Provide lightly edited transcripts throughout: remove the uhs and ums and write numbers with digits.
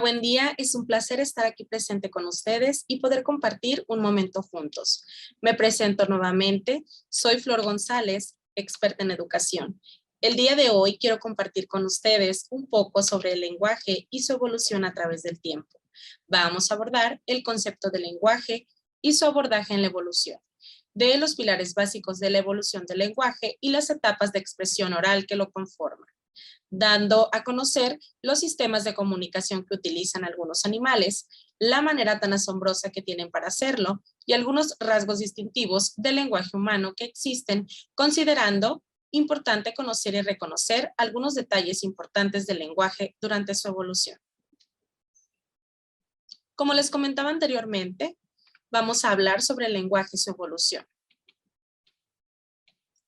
buen día, es un placer estar aquí presente con ustedes y poder compartir un momento juntos. Me presento nuevamente, soy Flor González, experta en educación. El día de hoy quiero compartir con ustedes un poco sobre el lenguaje y su evolución a través del tiempo. Vamos a abordar el concepto del lenguaje y su abordaje en la evolución, de los pilares básicos de la evolución del lenguaje y las etapas de expresión oral que lo conforman, dando a conocer los sistemas de comunicación que utilizan algunos animales, la manera tan asombrosa que tienen para hacerlo y algunos rasgos distintivos del lenguaje humano que existen, considerando importante conocer y reconocer algunos detalles importantes del lenguaje durante su evolución. Como les comentaba anteriormente, vamos a hablar sobre el lenguaje y su evolución.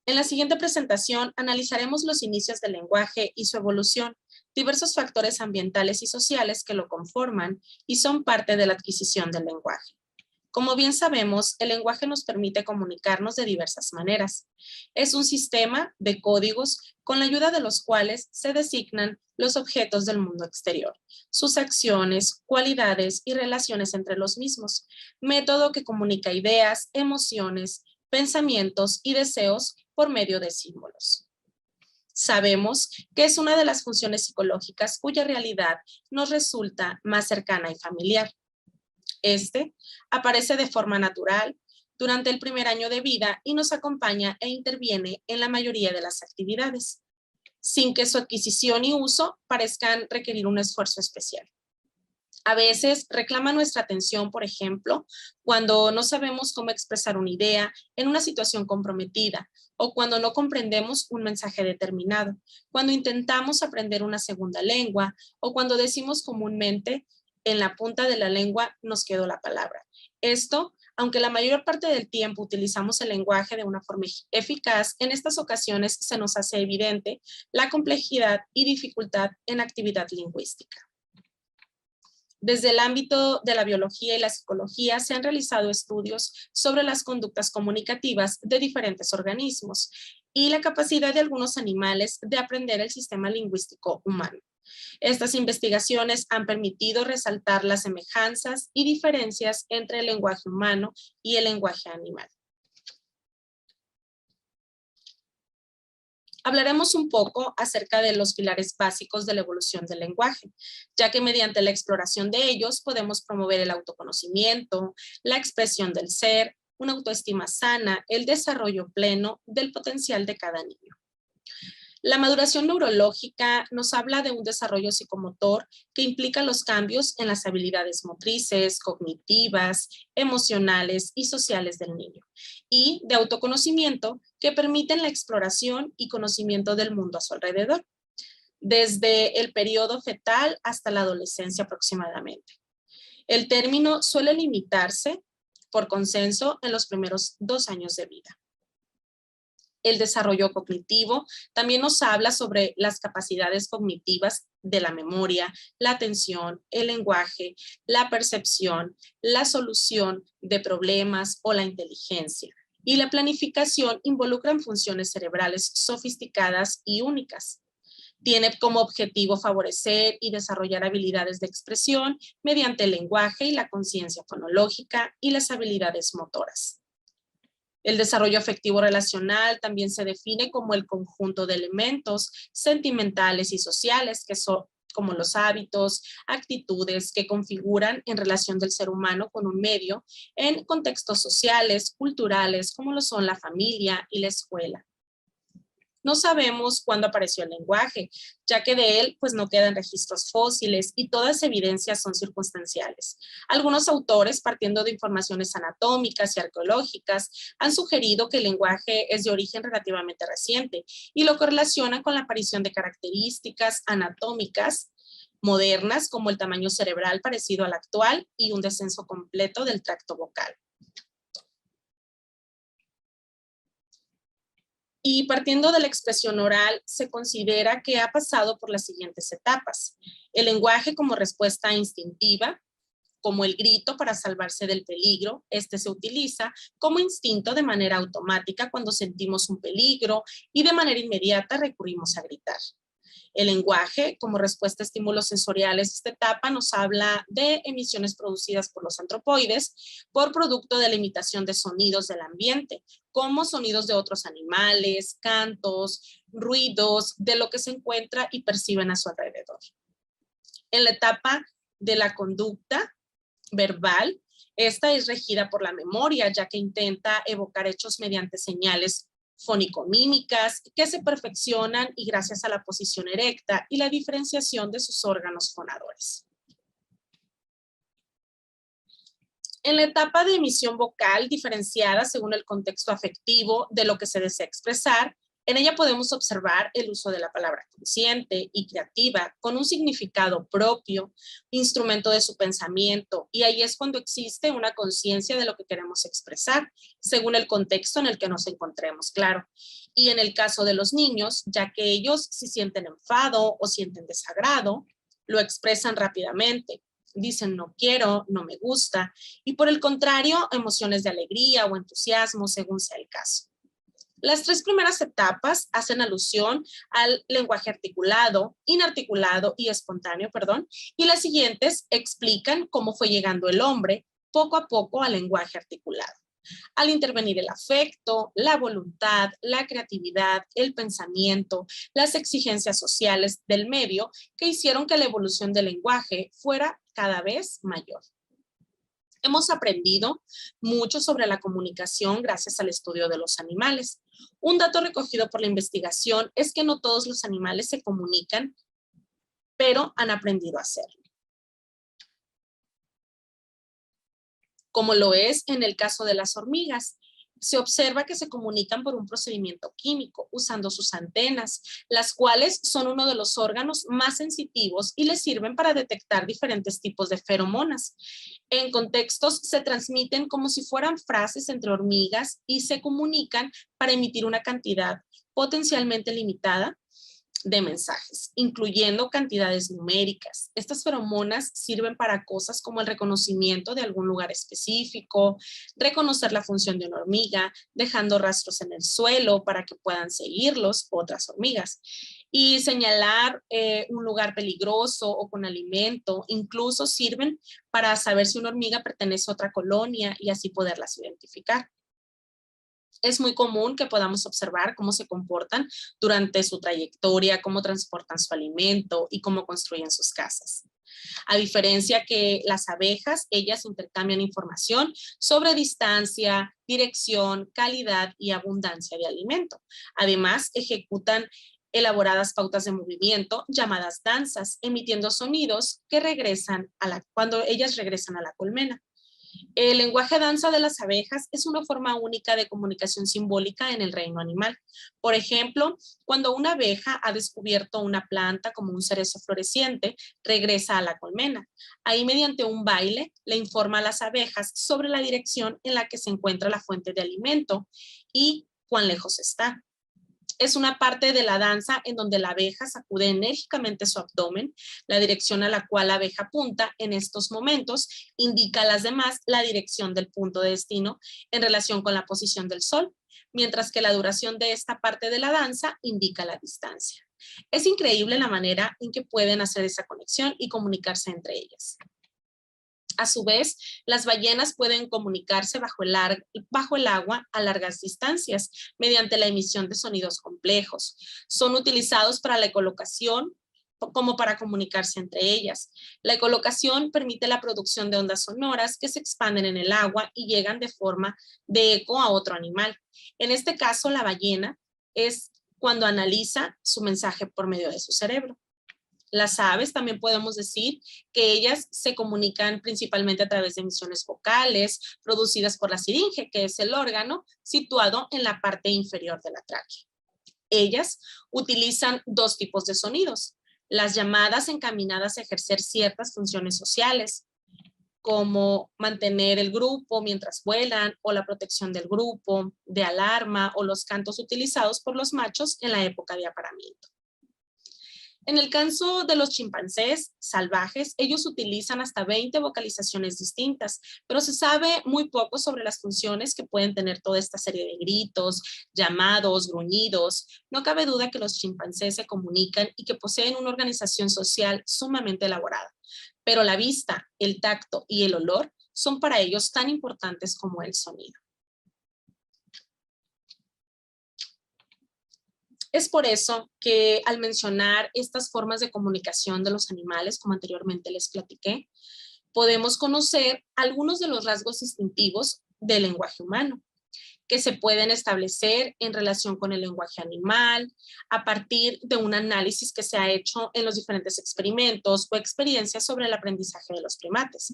En la siguiente presentación analizaremos los inicios del lenguaje y su evolución, diversos factores ambientales y sociales que lo conforman y son parte de la adquisición del lenguaje. Como bien sabemos, el lenguaje nos permite comunicarnos de diversas maneras. Es un sistema de códigos con la ayuda de los cuales se designan los objetos del mundo exterior, sus acciones, cualidades y relaciones entre los mismos, método que comunica ideas, emociones, pensamientos y deseos por medio de símbolos. Sabemos que es una de las funciones psicológicas cuya realidad nos resulta más cercana y familiar. Este aparece de forma natural durante el primer año de vida y nos acompaña e interviene en la mayoría de las actividades, sin que su adquisición y uso parezcan requerir un esfuerzo especial. A veces reclama nuestra atención, por ejemplo, cuando no sabemos cómo expresar una idea en una situación comprometida o cuando no comprendemos un mensaje determinado, cuando intentamos aprender una segunda lengua o cuando decimos comúnmente en la punta de la lengua nos quedó la palabra. Esto, aunque la mayor parte del tiempo utilizamos el lenguaje de una forma eficaz, en estas ocasiones se nos hace evidente la complejidad y dificultad en la actividad lingüística. Desde el ámbito de la biología y la psicología se han realizado estudios sobre las conductas comunicativas de diferentes organismos y la capacidad de algunos animales de aprender el sistema lingüístico humano. Estas investigaciones han permitido resaltar las semejanzas y diferencias entre el lenguaje humano y el lenguaje animal. Hablaremos un poco acerca de los pilares básicos de la evolución del lenguaje, ya que mediante la exploración de ellos podemos promover el autoconocimiento, la expresión del ser, una autoestima sana, el desarrollo pleno del potencial de cada niño. La maduración neurológica nos habla de un desarrollo psicomotor que implica los cambios en las habilidades motrices, cognitivas, emocionales y sociales del niño, y de autoconocimiento que permiten la exploración y conocimiento del mundo a su alrededor, desde el periodo fetal hasta la adolescencia aproximadamente. El término suele limitarse por consenso en los primeros 2 años de vida. El desarrollo cognitivo también nos habla sobre las capacidades cognitivas de la memoria, la atención, el lenguaje, la percepción, la solución de problemas o la inteligencia. Y la planificación involucran funciones cerebrales sofisticadas y únicas. Tiene como objetivo favorecer y desarrollar habilidades de expresión mediante el lenguaje y la conciencia fonológica y las habilidades motoras. El desarrollo afectivo relacional también se define como el conjunto de elementos sentimentales y sociales que son como los hábitos, actitudes que configuran en relación del ser humano con un medio en contextos sociales, culturales, como lo son la familia y la escuela. No sabemos cuándo apareció el lenguaje, ya que de él pues no quedan registros fósiles y todas evidencias son circunstanciales. Algunos autores, partiendo de informaciones anatómicas y arqueológicas, han sugerido que el lenguaje es de origen relativamente reciente y lo correlacionan con la aparición de características anatómicas modernas como el tamaño cerebral parecido al actual y un descenso completo del tracto vocal. Y partiendo de la expresión oral, se considera que ha pasado por las siguientes etapas. El lenguaje como respuesta instintiva, como el grito para salvarse del peligro. Este se utiliza como instinto de manera automática cuando sentimos un peligro y de manera inmediata recurrimos a gritar. El lenguaje, como respuesta a estímulos sensoriales, esta etapa nos habla de emisiones producidas por los antropoides por producto de la imitación de sonidos del ambiente, como sonidos de otros animales, cantos, ruidos, de lo que se encuentra y perciben a su alrededor. En la etapa de la conducta verbal, esta es regida por la memoria, ya que intenta evocar hechos mediante señales fónico-mímicas que se perfeccionan y gracias a la posición erecta y la diferenciación de sus órganos fonadores. En la etapa de emisión vocal diferenciada según el contexto afectivo de lo que se desea expresar, en ella podemos observar el uso de la palabra consciente y creativa con un significado propio, instrumento de su pensamiento, y ahí es cuando existe una conciencia de lo que queremos expresar, según el contexto en el que nos encontremos, claro. Y en el caso de los niños, ya que ellos si sienten enfado o sienten desagrado, lo expresan rápidamente. Dicen no quiero, no me gusta, y por el contrario, emociones de alegría o entusiasmo según sea el caso. Las tres primeras etapas hacen alusión al lenguaje articulado, inarticulado y espontáneo, y las siguientes explican cómo fue llegando el hombre poco a poco al lenguaje articulado. Al intervenir el afecto, la voluntad, la creatividad, el pensamiento, las exigencias sociales del medio que hicieron que la evolución del lenguaje fuera cada vez mayor. Hemos aprendido mucho sobre la comunicación gracias al estudio de los animales. Un dato recogido por la investigación es que no todos los animales se comunican, pero han aprendido a hacerlo. Como lo es en el caso de las hormigas. Se observa que se comunican por un procedimiento químico, usando sus antenas, las cuales son uno de los órganos más sensitivos y les sirven para detectar diferentes tipos de feromonas. En contextos se transmiten como si fueran frases entre hormigas y se comunican para emitir una cantidad potencialmente limitada de mensajes, incluyendo cantidades numéricas. Estas feromonas sirven para cosas como el reconocimiento de algún lugar específico, reconocer la función de una hormiga, dejando rastros en el suelo para que puedan seguirlos otras hormigas, y señalar un lugar peligroso o con alimento. Incluso sirven para saber si una hormiga pertenece a otra colonia y así poderlas identificar. Es muy común que podamos observar cómo se comportan durante su trayectoria, cómo transportan su alimento y cómo construyen sus casas. A diferencia que las abejas, ellas intercambian información sobre distancia, dirección, calidad y abundancia de alimento. Además, ejecutan elaboradas pautas de movimiento llamadas danzas, emitiendo sonidos que regresan cuando ellas regresan a la colmena. El lenguaje danza de las abejas es una forma única de comunicación simbólica en el reino animal. Por ejemplo, cuando una abeja ha descubierto una planta como un cerezo floreciente, regresa a la colmena. Ahí, mediante un baile, le informa a las abejas sobre la dirección en la que se encuentra la fuente de alimento y cuán lejos está. Es una parte de la danza en donde la abeja sacude enérgicamente su abdomen, la dirección a la cual la abeja apunta en estos momentos indica a las demás la dirección del punto de destino en relación con la posición del sol, mientras que la duración de esta parte de la danza indica la distancia. Es increíble la manera en que pueden hacer esa conexión y comunicarse entre ellas. A su vez, las ballenas pueden comunicarse bajo el agua a largas distancias mediante la emisión de sonidos complejos. Son utilizados para la ecolocación como para comunicarse entre ellas. La ecolocación permite la producción de ondas sonoras que se expanden en el agua y llegan de forma de eco a otro animal. En este caso, la ballena es cuando analiza su mensaje por medio de su cerebro. Las aves también podemos decir que ellas se comunican principalmente a través de emisiones vocales producidas por la siringe, que es el órgano situado en la parte inferior de la tráquea. Ellas utilizan dos tipos de sonidos, las llamadas encaminadas a ejercer ciertas funciones sociales, como mantener el grupo mientras vuelan o la protección del grupo, de alarma o los cantos utilizados por los machos en la época de apareamiento. En el caso de los chimpancés salvajes, ellos utilizan hasta 20 vocalizaciones distintas, pero se sabe muy poco sobre las funciones que pueden tener toda esta serie de gritos, llamados, gruñidos. No cabe duda que los chimpancés se comunican y que poseen una organización social sumamente elaborada, pero la vista, el tacto y el olor son para ellos tan importantes como el sonido. Es por eso que al mencionar estas formas de comunicación de los animales, como anteriormente les platiqué, podemos conocer algunos de los rasgos distintivos del lenguaje humano, que se pueden establecer en relación con el lenguaje animal, a partir de un análisis que se ha hecho en los diferentes experimentos o experiencias sobre el aprendizaje de los primates.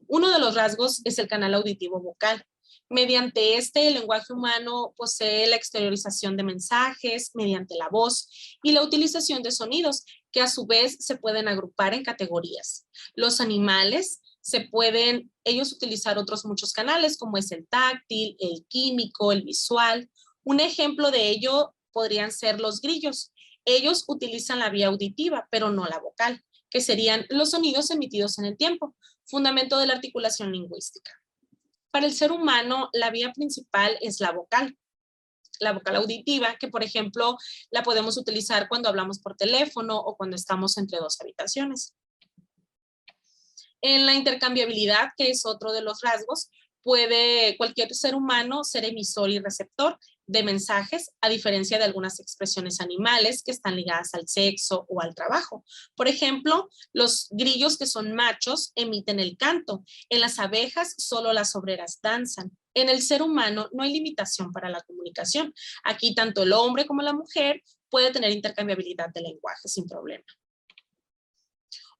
Uno de los rasgos es el canal auditivo vocal. Mediante este, el lenguaje humano posee la exteriorización de mensajes mediante la voz y la utilización de sonidos, que a su vez se pueden agrupar en categorías. Los animales pueden ellos utilizar otros muchos canales, como es el táctil, el químico, el visual. Un ejemplo de ello podrían ser los grillos. Ellos utilizan la vía auditiva, pero no la vocal, que serían los sonidos emitidos en el tiempo, fundamento de la articulación lingüística. Para el ser humano, la vía principal es la vocal auditiva, que por ejemplo la podemos utilizar cuando hablamos por teléfono o cuando estamos entre dos habitaciones. En la intercambiabilidad, que es otro de los rasgos, puede cualquier ser humano ser emisor y receptor de mensajes, a diferencia de algunas expresiones animales que están ligadas al sexo o al trabajo. Por ejemplo, los grillos, que son machos, emiten el canto. En las abejas, solo las obreras danzan. En el ser humano no hay limitación para la comunicación. Aquí tanto el hombre como la mujer puede tener intercambiabilidad de lenguaje sin problema.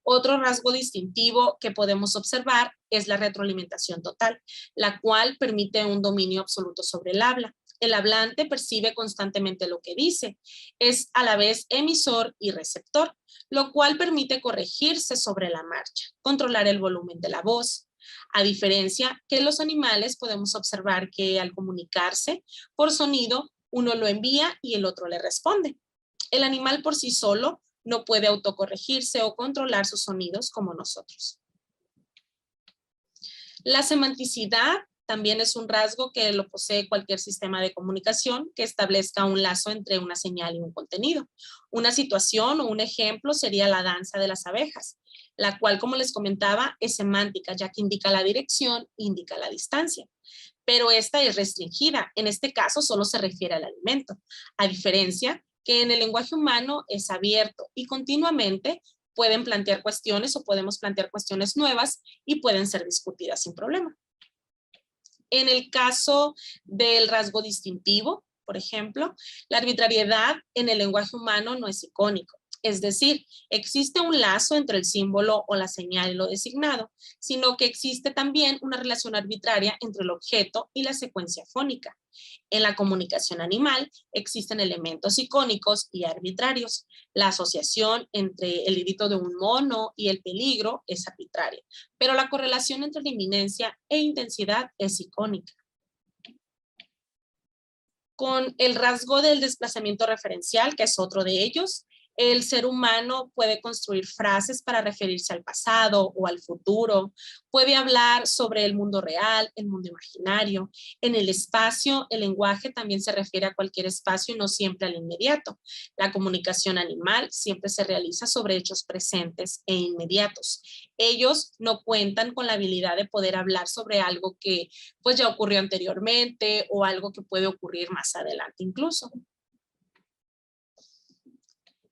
Otro rasgo distintivo que podemos observar es la retroalimentación total, la cual permite un dominio absoluto sobre el habla. El hablante percibe constantemente lo que dice, es a la vez emisor y receptor, lo cual permite corregirse sobre la marcha, controlar el volumen de la voz. A diferencia que los animales, podemos observar que al comunicarse por sonido, uno lo envía y el otro le responde. El animal por sí solo no puede autocorregirse o controlar sus sonidos como nosotros. La semanticidad también es un rasgo que lo posee cualquier sistema de comunicación que establezca un lazo entre una señal y un contenido. Una situación o un ejemplo sería la danza de las abejas, la cual, como les comentaba, es semántica, ya que indica la dirección, indica la distancia. Pero esta es restringida. En este caso solo se refiere al alimento, a diferencia que en el lenguaje humano es abierto y continuamente pueden plantear cuestiones o podemos plantear cuestiones nuevas y pueden ser discutidas sin problema. En el caso del rasgo distintivo, por ejemplo, la arbitrariedad en el lenguaje humano no es icónico. Es decir, existe un lazo entre el símbolo o la señal y lo designado, sino que existe también una relación arbitraria entre el objeto y la secuencia fónica. En la comunicación animal existen elementos icónicos y arbitrarios. La asociación entre el grito de un mono y el peligro es arbitraria, pero la correlación entre la inminencia e intensidad es icónica. Con el rasgo del desplazamiento referencial, que es otro de ellos, el ser humano puede construir frases para referirse al pasado o al futuro, puede hablar sobre el mundo real, el mundo imaginario. En el espacio, el lenguaje también se refiere a cualquier espacio y no siempre al inmediato. La comunicación animal siempre se realiza sobre hechos presentes e inmediatos. Ellos no cuentan con la habilidad de poder hablar sobre algo que pues ya ocurrió anteriormente o algo que puede ocurrir más adelante incluso.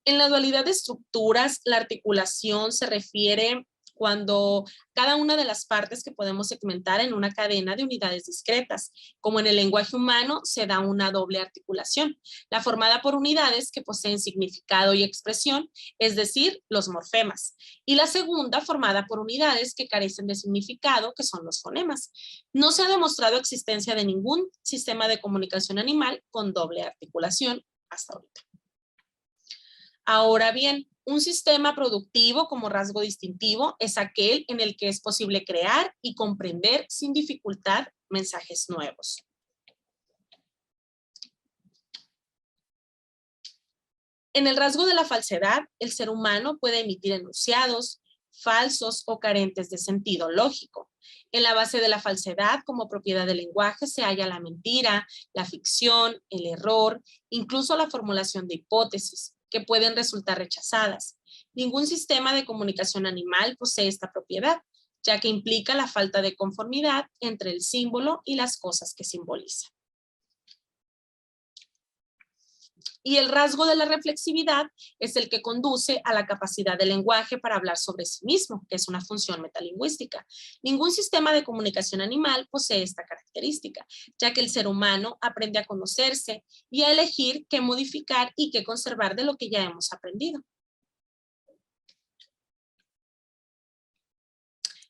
En la dualidad de estructuras, la articulación se refiere cuando cada una de las partes que podemos segmentar en una cadena de unidades discretas, como en el lenguaje humano se da una doble articulación, la formada por unidades que poseen significado y expresión, es decir, los morfemas, y la segunda formada por unidades que carecen de significado, que son los fonemas. No se ha demostrado existencia de ningún sistema de comunicación animal con doble articulación hasta ahorita. Ahora bien, un sistema productivo como rasgo distintivo es aquel en el que es posible crear y comprender sin dificultad mensajes nuevos. En el rasgo de la falsedad, el ser humano puede emitir enunciados falsos o carentes de sentido lógico. En la base de la falsedad, como propiedad del lenguaje, se halla la mentira, la ficción, el error, incluso la formulación de hipótesis, que pueden resultar rechazadas. Ningún sistema de comunicación animal posee esta propiedad, ya que implica la falta de conformidad entre el símbolo y las cosas que simboliza. Y el rasgo de la reflexividad es el que conduce a la capacidad del lenguaje para hablar sobre sí mismo, que es una función metalingüística. Ningún sistema de comunicación animal posee esta característica, ya que el ser humano aprende a conocerse y a elegir qué modificar y qué conservar de lo que ya hemos aprendido.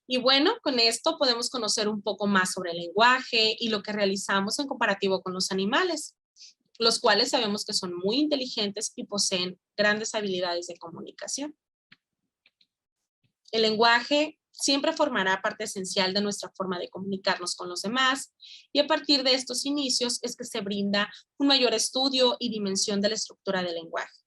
Y bueno, con esto podemos conocer un poco más sobre el lenguaje y lo que realizamos en comparativo con los animales, los cuales sabemos que son muy inteligentes y poseen grandes habilidades de comunicación. El lenguaje siempre formará parte esencial de nuestra forma de comunicarnos con los demás, y a partir de estos inicios es que se brinda un mayor estudio y dimensión de la estructura del lenguaje.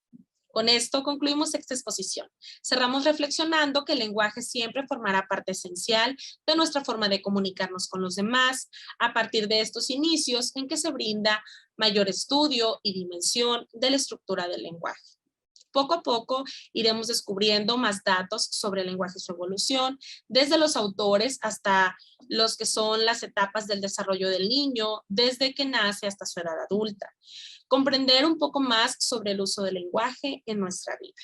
Con esto concluimos esta exposición. Cerramos reflexionando que el lenguaje siempre formará parte esencial de nuestra forma de comunicarnos con los demás a partir de estos inicios en que se brinda mayor estudio y dimensión de la estructura del lenguaje. Poco a poco iremos descubriendo más datos sobre el lenguaje y su evolución, desde los autores hasta los que son las etapas del desarrollo del niño, desde que nace hasta su edad adulta. Comprender un poco más sobre el uso del lenguaje en nuestra vida.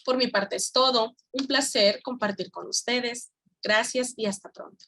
Por mi parte es todo. Un placer compartir con ustedes. Gracias y hasta pronto.